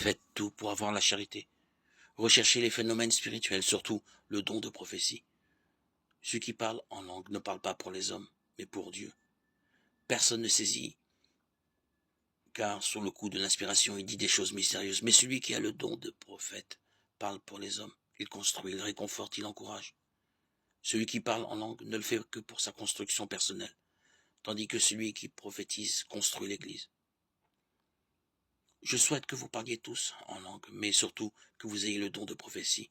Faites tout pour avoir la charité. Recherchez les phénomènes spirituels, surtout le don de prophétie. Ceux qui parlent en langue ne parlent pas pour les hommes, mais pour Dieu. Personne ne saisit, car sur le coup de l'inspiration, il dit des choses mystérieuses. Mais celui qui a le don de prophète parle pour les hommes. Il construit, il réconforte, il encourage. Celui qui parle en langue ne le fait que pour sa construction personnelle, tandis que celui qui prophétise construit l'Église. Je souhaite que vous parliez tous en langue, mais surtout que vous ayez le don de prophétie,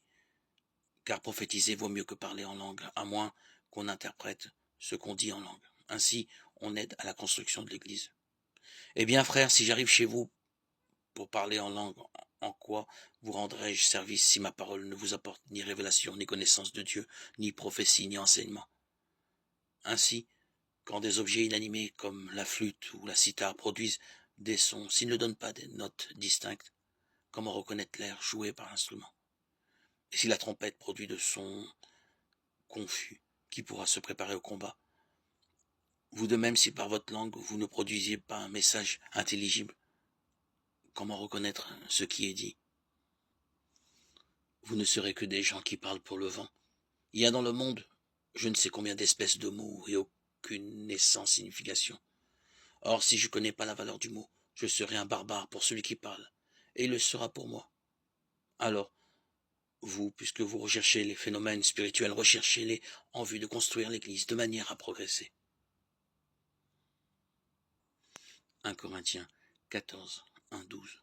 car prophétiser vaut mieux que parler en langue, à moins qu'on interprète ce qu'on dit en langue. Ainsi, on aide à la construction de l'Église. Eh bien, frère, si j'arrive chez vous pour parler en langue, en quoi vous rendrai-je service si ma parole ne vous apporte ni révélation, ni connaissance de Dieu, ni prophétie, ni enseignement? Ainsi, quand des objets inanimés comme la flûte ou la cithare produisent des sons, s'ils ne donnent pas des notes distinctes, comment reconnaître l'air joué par l'instrument? Et si la trompette produit de sons confus, qui pourra se préparer au combat? Vous de même, si par votre langue vous ne produisiez pas un message intelligible, comment reconnaître ce qui est dit? Vous ne serez que des gens qui parlent pour le vent. Il y a dans le monde je ne sais combien d'espèces de mots et aucune n'est sans signification. Or, si je ne connais pas la valeur du mot, je serai un barbare pour celui qui parle, et il le sera pour moi. Alors, vous, puisque vous recherchez les phénomènes spirituels, recherchez-les en vue de construire l'Église de manière à progresser. 1 Corinthiens 14, 1, 12.